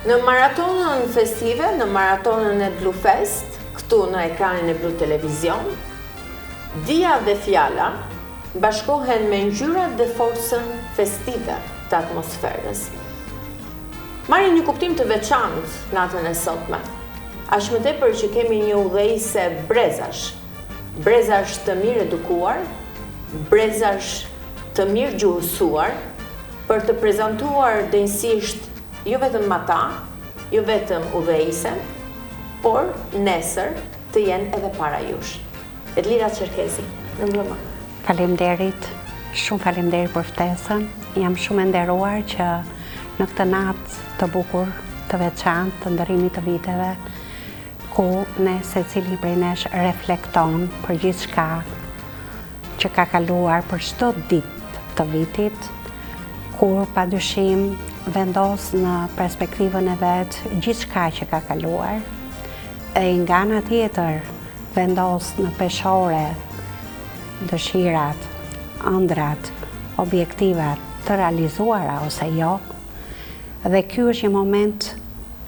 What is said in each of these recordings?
Në maratonën festive, në maratonën e Blu Fest, këtu në ekranin e Blu Televizion, dia dhe fjala bashkohen me ngjyrat dhe forcën festive të atmosferës. Marrin një kuptim të veçantë natën e sotme. Aq më tepër që kemi një udhëheqëse brezash të mirë edukuar, brezash të mirë gjuhësuar, për të prezantuar denjësisht jo vetëm ata, jo vetëm udhëheqësen, por nesër të jenë edhe para jush. Edlira Çerkezi, në mbrëmë. Faleminderit, shumë faleminderit për ftesën. Jam shumë e nderuar që në këtë natë të bukur, të veçantë, të ndërimit të viteve, ku ne secili prej nesh reflekton për gjithçka që ka kaluar për çdo ditë të vitit, kur padyshim vendos në perspektivën e vet gjithçka që ka kaluar, e nga ana tjetër vendos në peshore dëshirat, ëndrat, objektivat të realizuara ose jo. Dhe ky është një moment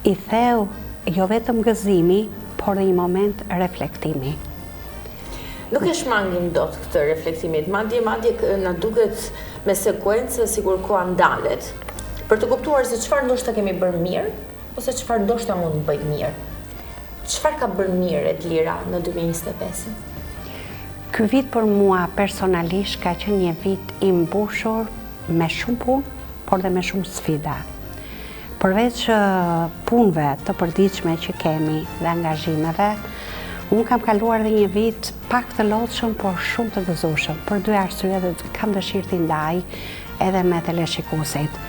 i thellë, jo vetëm gëzimi, por dhe një moment reflektimi. Nuk e shmangim dot këtë reflektimit, madje na duket me sekuencë sikur koha ndalet, për të kuptuar se çfarë ndoshta kemi bërë mirë, ose çfarë ndoshta mund të bëjmë mirë. Çfarë ka bërë mirë Edlira në 2025? Ky vit për mua personalisht ka qenë një vit i mbushur me shumë punë, por dhe me shumë sfida. Përveç punëve të përditshme që kemi dhe angazhimeve, unë kam kaluar dhe një vit pak të lodhshëm, por shumë të gëzueshëm, për dy arsye dhe kam dëshirë t'i ndaj edhe me teleshikuesit.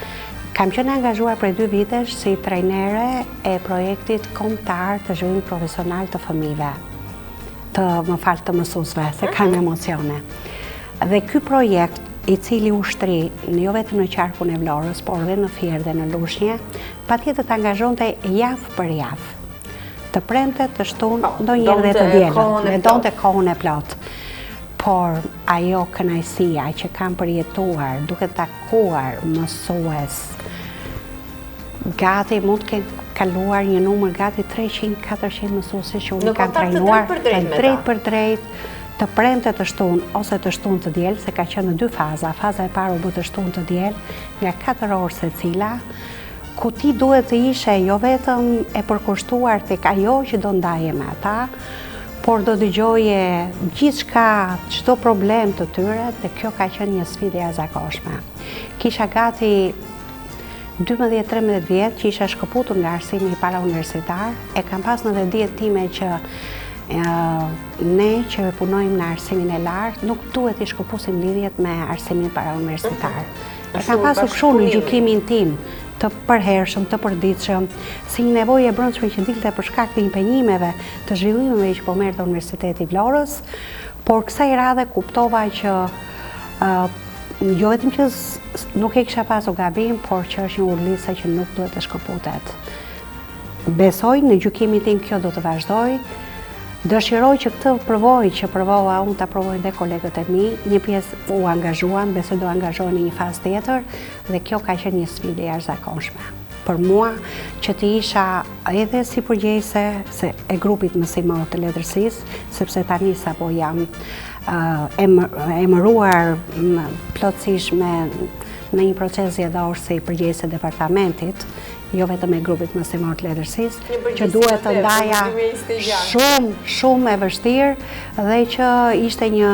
Kam qenë angazhuar prej 2 vitesh si trajnere e projektit kombëtar të zhvillimit profesional të fëmijëve, të mësuesve, se kam emocione. Dhe ky projekt, i cili ushtri jo vetëm në qarkun e Vlorës, por edhe në Fier dhe në Lushnjë, patjetër të angazhonte javë për javë. Të premte, të shtunë, ndonjëherë dhe të dielën, me donte kohën e plot. Por ajo kënaqësia që kam përjetuar duke takuar mësues, gati mund të kaluar një numër gati 300-400 mësuesi që unë kam trajnuar drejt për drejt, të premte të shtunë ose të shtunë të diel, se ka qenë në 2 faza. Faza e parë u bë të shtunë të diel, nga 4 orë secila, ku ti duhet të ishe jo vetëm e përkushtuar tek ajo që do ndaje me ata, por do dëgjoje gjithçka, çdo problem të tyre, dhe kjo ka qenë një sfidë e jashtëzakonshme. Kisha gati 12-13 vjet që isha shkëputur nga arsimi parauniversitar, e kam pas në vetdijet time që ne që punojmë në arsimin e lartë, nuk duhet i shkëpusim lidhjet me arsimin parauniversitar. E kam pasur kështu në gjykimin tim të përhershëm, të përditshëm, si një nevojë e brendshme që dilte për shkak të impenjimeve të zhvillimeve që po merrte Universiteti i Vlorës, por kësaj radhe kuptova që jo vetëm që nuk e kisha pasur gabim, por që është një urlisë që nuk duhet të shkëputet. Besoj në gjykimin tim kjo do të vazhdoj. Dëshiroj që këtë provoj që provova unë ta provojnë dhe kolegët e mi, një pjesë u angazhuan, besoj do angazhohen në një fazë tjetër, dhe kjo ka qenë një sfidë e jashtëzakonshme. Për mua që të isha edhe si përgjegjëse e grupit mësimor të letërsisë, sepse tani sapo jam emëruar plotësisht në një proces zgjedhor si përgjegjëse e departamentit, jo vetëm e grupit mësimor të letërsisë, që duhet të ndaja shumë e vështirë dhe që ishte një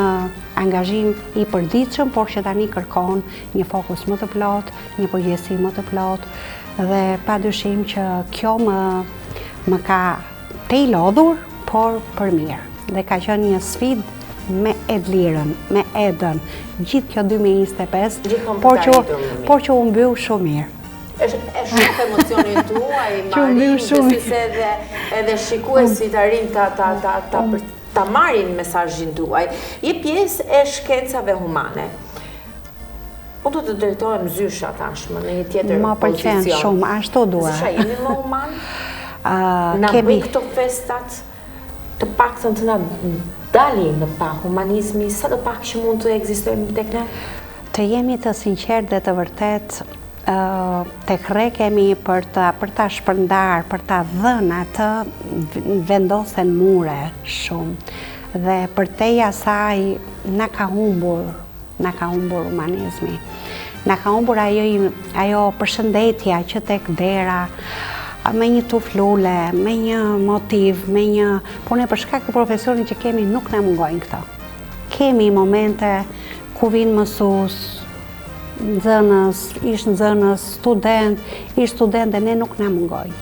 angazhim i përditshëm, por që tani kërkon një fokus më të plot, një përgjegjësi më të plot, dhe padyshim që kjo më ka te i lodhur, por për mirë. Dhe ka qenë një sfidë me Edlirën, me Edën, gjithë kjo 2025, por që u mbyll shumë mirë. Është shumë emocionin tuaj, Marin, besoj se edhe shikuesit arrin ta marrin mesazhin tuaj. Je pjesë e shkencave humane. Unë do të drejtohem zysha tashmë në një tjetër pozicion. Ma pëlqen shumë, ashtu dua. Sa jemi më human? Na bëjnë këto festat të paktën të na dalin në pa humanizmi, sa do pak që mund të ekzistojmë tek ne? Të jemi të sinqert dhe të vërtet, tek re kemi për ta shpërndar, për ta dhënë atë, vendosen mure shumë. Dhe për teja saj na ka humbur humanizmi. Na ka humbur ajo përshëndetja që tek dera, me një tuflule, me një motiv, po ne për shkak të profesionit që kemi nuk na mungojnë këto. Kemi momente ku vinë mësues, nxënës, ish nxënës, student dhe ne nuk na mungojnë.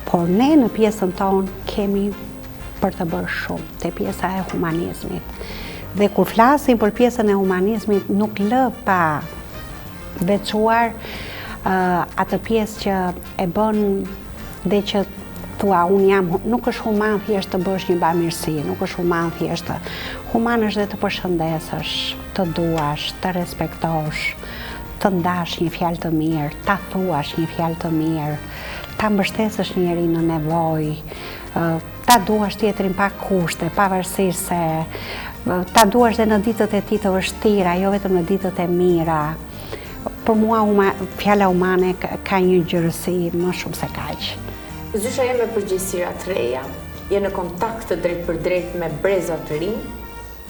Por ne në pjesën tonë kemi për të bërë shumë, te pjesa e humanizmit. Dhe kur flasim për pjesën e humanizmit, nuk lë pa veçuar atë pjesë që e bën dhe që thua unë jam, nuk është human thjesht të bësh një bamirësi, nuk është human thjesht human është dhe të përshëndesësh, të duash, të respektosh, të ndash një fjalë të mirë, ta thuash një fjalë të mirë, ta mbështesësh njërin në nevojë, ta duash tjetrin pa kushte, pavarësisht se ta duash dhe në ditët e tij të vështira, jo vetëm në ditët e mira. Për mua fjala humane ka një gjërësi më shumë se kaq. Zysha je me përgjegjësira të reja, je në kontakt të drejt për drejt me breza të rinj,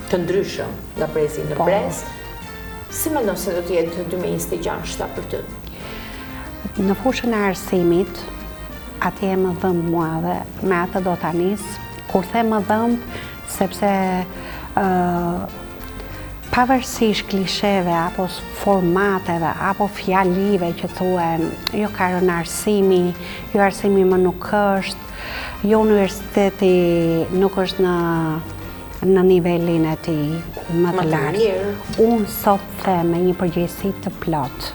të ndryshëm nga brezi në brez. Si mendon se do të jetë 2026 për ty? Në fushën e arsimit, atje më dhëmb mua dhe me atë do ta nis. Kur them më dhëmb, sepse pavarësisht klisheve apo formateve apo fjalive që thuhen, jo ka rënë arsimi, jo arsimi më nuk është, jo universiteti nuk është në nivelin e tij më të lartë. Unë sot them me një përgjegjësi të plot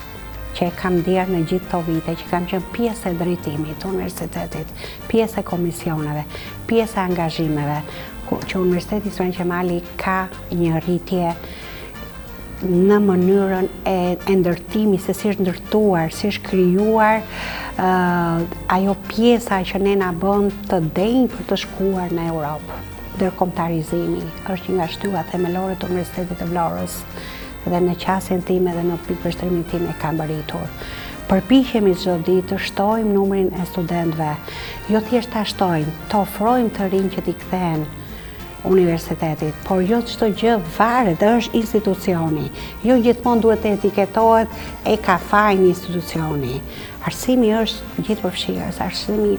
që e kam ndjerë në gjithë këto vite, që kam qenë pjesë e drejtimit të universitetit, pjesë e komisioneve, pjesë e angazhimeve, që Universiteti Sulejman Qemali ka një rritje në mënyrën e ndërtimit, se si është ndërtuar, si është krijuar ajo pjesa që ne na bën të denjë për të shkuar në Europë. Ndërkombëtarizimi është një nga shtyllat themelore të Universitetit të Vlorës dhe në qasjen time dhe në pikëveshtrimin tim e kam bërritur. Përpiqemi çdo ditë të shtojmë numrin e studentëve, jo thjesht ta shtojmë, të ofrojmë të rinj që t'i kthehen universitetit, por jo çdo gjë varet, është institucioni. Jo gjithmonë duhet të etiketohet e ka fajin institucioni. Arsimi është gjithëpërfshirë, arsimi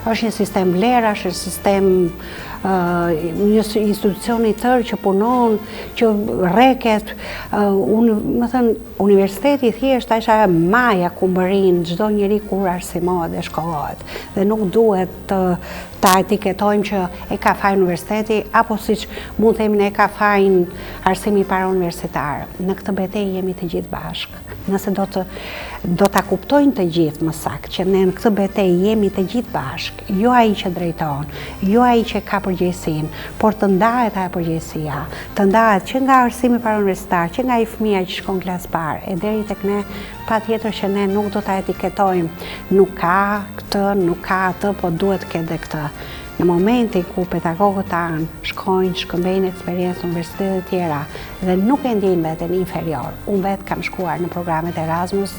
është një sistem vlera, është një sistem një institucioni tërë që punon, që rreket, më thënë, universiteti thjesht është maja ku mbërrin çdo njeri kur arsimohet dhe shkollohet. Dhe nuk duhet ta etiketojmë që e ka fajin universiteti, apo siç mund themi ne e ka fajin arsimi parauniversitar. Në këtë betejë jemi të gjithë bashkë. Nëse do ta kuptojnë të gjithë më saktë që ne në këtë betejë jemi të gjithë bashkë, jo ai që drejton, jo ai që ka përgjegjësinë, por të ndahet ajo përgjegjësia, të ndahet që nga arsimi parauniversitar, që nga ai fëmia që shkon klas parë, e deri tek ne, patjetër që ne nuk do ta etiketojmë, nuk ka këtë, nuk ka atë, po duhet të ketë këtë. Në momentin ku pedagogët tanë shkojnë, shkëmbejnë eksperiencë në universitetet e tjera dhe nuk e ndjejnë veten inferior, unë vetë kam shkuar në programet Erasmus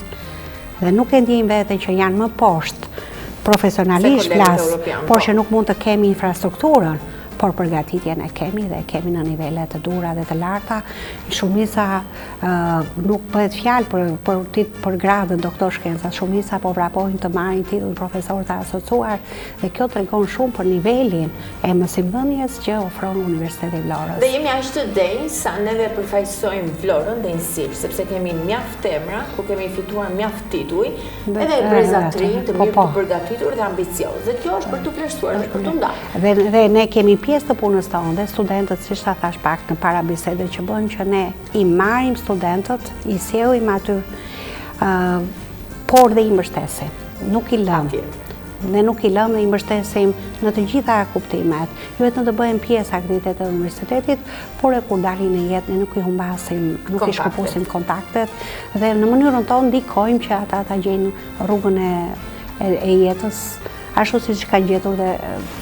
dhe nuk e ndjejnë veten që janë më poshtë profesionalisht flas, por që nuk mund të kemi infrastrukturën, por përgatitjen e kemi dhe kemi në nivele të dura dhe të larta. Shumica nuk bëhet fjalë për gradën doktor shkenca, shumica po vrapojnë të marrin titull profesor të asociuar dhe kjo tregon shumë për nivelin e mësimdhënies që ofron Universiteti i Vlorës. Dhe jemi aq të denjë sa neve përfaqësojmë Vlorën dhe Insir, sepse kemi mjaft emra, ku kemi fituar mjaft tituj, edhe brezatri të mirë të përgatitur dhe ambiciozë. Dhe kjo është për të vlerësuar dhe për të ndarë. Dhe ne kemi pjesë të punës tonë dhe studentët, siç ta thash pak në para bisedës, që bën që ne i marrim studentët, i sjellim aty, por dhe i mbështesim. Nuk i lëmë. Dhe nuk i lëmë dhe i mbështesim në të gjitha kuptimet. Jo vetëm të bëjmë pjesë aktivitetet të universitetit, por e kur dalin në jetë ne nuk i humbasim, nuk i shkëpusim kontaktet dhe në mënyrën tonë ndikojmë që ata ta gjejnë rrugën e jetës ashtu siç ka gjetur dhe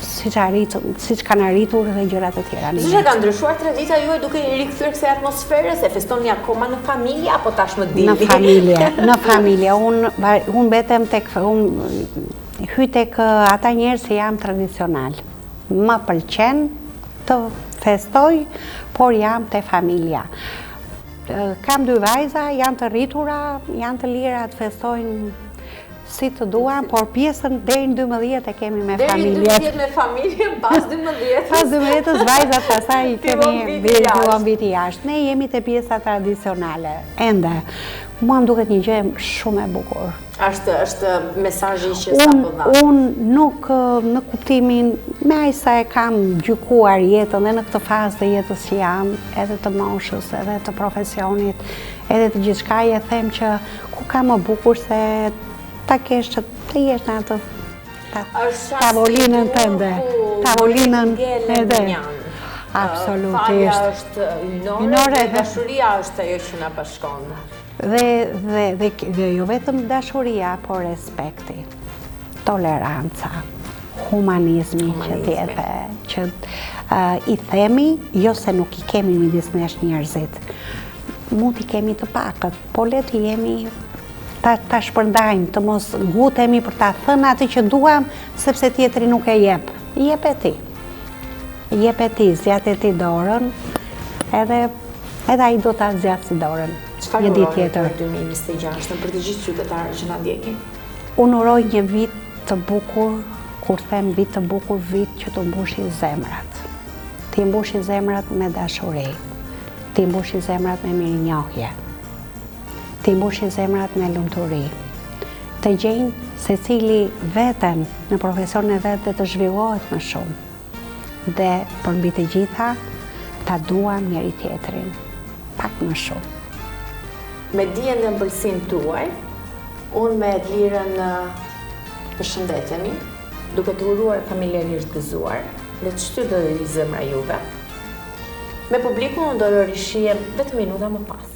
siç kanë arritur dhe gjërat e tjera. Si ka ndryshuar tradita juaj duke i rikthyer kësaj atmosferës, e festoni akoma në familje apo tashmë dilni? Në familje. Unë betem tek hyj tek ata njerëz që jam tradicional. Më pëlqen të festoj, por jam te familja. Kam 2 vajza, janë të rritura, janë të lira të festojnë si të duan, por pjesën deri në 12 e kemi me familjet. Deri në 12 me familje, pas 12. Pas 12 vajzat pastaj kemi fillon viti jashtë. Ne jemi te pjesa tradicionale. Ende, mua më duket një gjë shumë e bukur. Është mesazhi që sapo dha. Unë nuk në kuptimin me aq sa e kam gjykuar jetën dhe në këtë fazë të jetës që jam, edhe të moshës, edhe të profesionit, edhe të gjithçka, e them që ku ka më bukur se ta kesh që të jesh në atë tavolinën tënde. Tavolinën edhe. Absolutisht. Falja është ynore, dhe dashuria është ajo që na bashkon. Dhe jo vetëm dashuria, por respekti, toleranca, humanizmi që tjetë, që i themi, jo se nuk i kemi midis nesh njerëzit, mund t'i kemi të pakët, po le të jemi ta shpërndajmë, të mos ngutemi për ta thënë atë që duam, sepse tjetri nuk e jep. Jep e ti. Jep e ti, zjat e ti dorën, edhe ai do ta zjat si dorën. Çfarë urojnë për 2026 për të gjithë qytetarët që na ndjekin? Unë uroj një vit të bukur, kur them vit të bukur, vit që të mbushi zemrat. Të mbushi zemrat me dashuri, të mbushi zemrat me mirënjohje, të mbushi zemrat me lumturi, të gjejnë secili veten në profesionin e vet dhe të zhvillohet më shumë. Dhe përmbi të gjitha, ta duam njëri tjetrin pak më shumë. Me dijen dhe ëmbëlsinë tuaj, unë me Lirën përshëndetemi, duke të uruar familjarisht gëzuar, dhe të shtyr do i zemra juve. Me publikun do rrishijem vetëm minuta më pas.